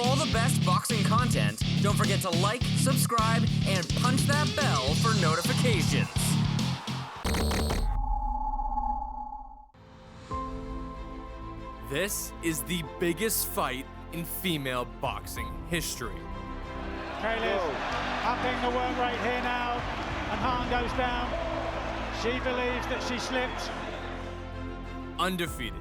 all the best boxing content, don't forget to like, subscribe, and punch that bell for notifications. This is the biggest fight in female boxing history. Kayla's upping the work rate here now, and Hahn goes down. She believes that she slipped. Undefeated,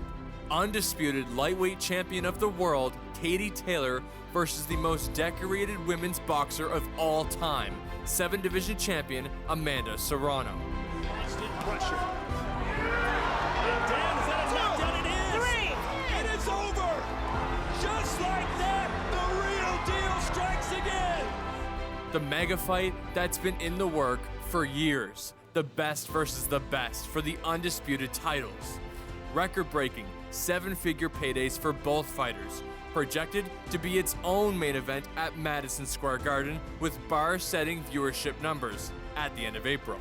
undisputed lightweight champion of the world, Katie Taylor, versus the most decorated women's boxer of all time, 7-division champion Amanda Serrano. Constant pressure. And down, is that a knockdown? It is! 3! It is over! Just like that, the real deal strikes again! The mega fight that's been in the work for years. The best versus the best for the undisputed titles. Record-breaking 7-figure paydays for both fighters, projected to be its own main event at Madison Square Garden with bar-setting viewership numbers at the end of April.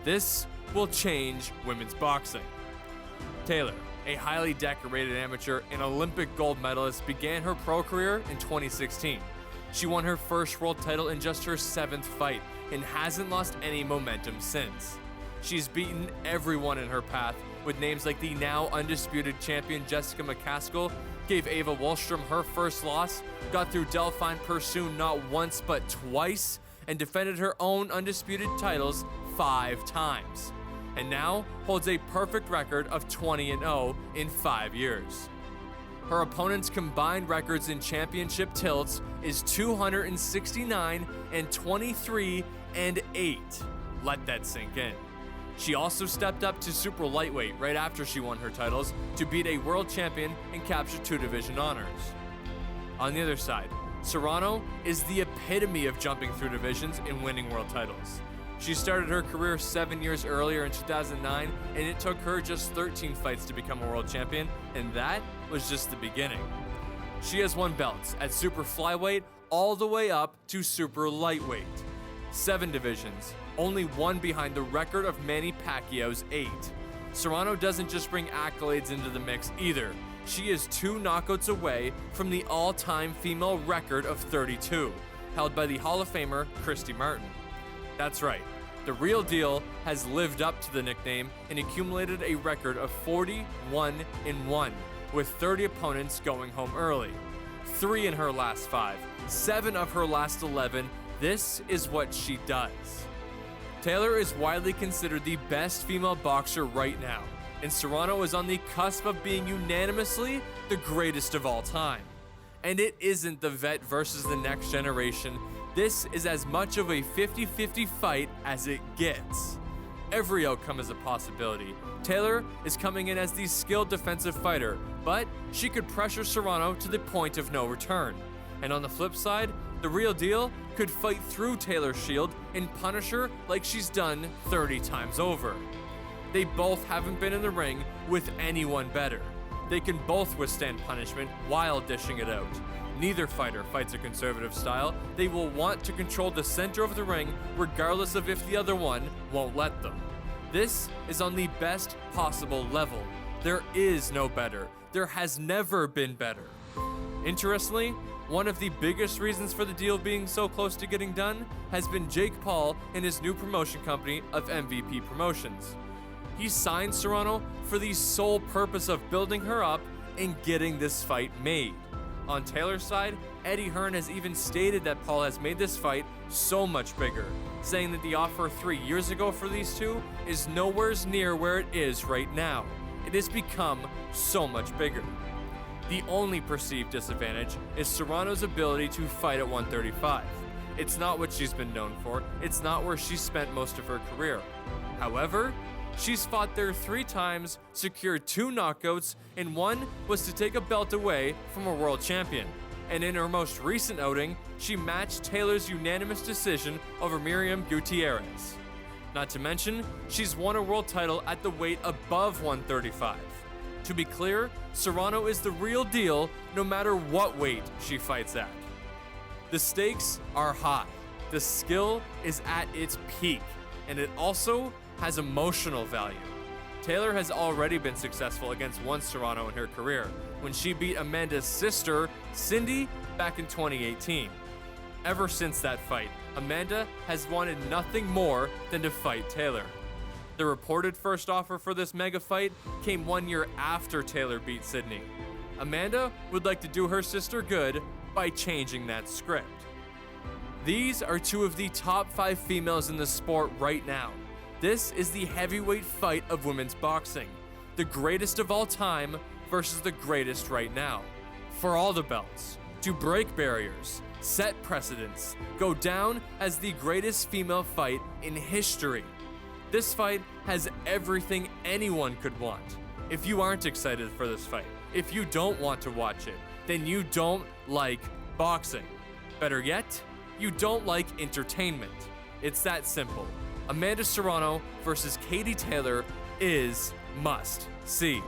This will change women's boxing. Taylor, a highly decorated amateur and Olympic gold medalist, began her pro career in 2016. She won her first world title in just her 7th fight and hasn't lost any momentum since. She's beaten everyone in her path, with names like the now undisputed champion Jessica McCaskill, gave Ava Wallstrom her first loss, got through Delphine Persoon not once but twice, and defended her own undisputed titles 5 times. And now holds a perfect record of 20-0 in 5 years. Her opponent's combined records in championship tilts is 269 and 23-8. Let that sink in. She also stepped up to super lightweight right after she won her titles to beat a world champion and capture 2 division honors. On the other side, Serrano is the epitome of jumping through divisions and winning world titles. She started her career 7 years earlier in 2009, and it took her just 13 fights to become a world champion, and that was just the beginning. She has won belts at super flyweight all the way up to super lightweight. 7 divisions, only 1 behind the record of Manny Pacquiao's 8. Serrano doesn't just bring accolades into the mix either. She is 2 knockouts away from the all-time female record of 32, held by the Hall of Famer Christy Martin. That's right, the real deal has lived up to the nickname and accumulated a record of 41-1, with 30 opponents going home early. 3 in her last 5, 7 of her last 11. This is what she does. Taylor is widely considered the best female boxer right now, and Serrano is on the cusp of being unanimously the greatest of all time. And it isn't the vet versus the next generation. This is as much of a 50-50 fight as it gets. Every outcome is a possibility. Taylor is coming in as the skilled defensive fighter, but she could pressure Serrano to the point of no return. And on the flip side, the real deal could fight through Taylor's shield and punish her like she's done 30 times over. They both haven't been in the ring with anyone better. They can both withstand punishment while dishing it out. Neither fighter fights a conservative style. They will want to control the center of the ring regardless of if the other one won't let them. This is on the best possible level. There is no better. There has never been better. Interestingly, one of the biggest reasons for the deal being so close to getting done has been Jake Paul and his new promotion company of MVP Promotions. He signed Serrano for the sole purpose of building her up and getting this fight made. On Taylor's side, Eddie Hearn has even stated that Paul has made this fight so much bigger, saying that the offer 3 years ago for these two is nowhere near where it is right now. It has become so much bigger. The only perceived disadvantage is Serrano's ability to fight at 135. It's not what she's been known for. It's not where she spent most of her career. However, she's fought there 3 times, secured 2 knockouts, and 1 was to take a belt away from a world champion. And in her most recent outing, she matched Taylor's unanimous decision over Miriam Gutierrez. Not to mention, she's won a world title at the weight above 135. To be clear, Serrano is the real deal no matter what weight she fights at. The stakes are high, the skill is at its peak, and it also has emotional value. Taylor has already been successful against one Serrano in her career, when she beat Amanda's sister, Cindy, back in 2018. Ever since that fight, Amanda has wanted nothing more than to fight Taylor. The reported first offer for this mega fight came 1 year after Taylor beat Sydney. Amanda would like to do her sister good by changing that script. These are two of the top 5 females in the sport right now. This is the heavyweight fight of women's boxing, the greatest of all time versus the greatest right now. For all the belts, to break barriers, set precedents, go down as the greatest female fight in history. This fight has everything anyone could want. If you aren't excited for this fight, if you don't want to watch it, then you don't like boxing. Better yet, you don't like entertainment. It's that simple. Amanda Serrano versus Katie Taylor is must see.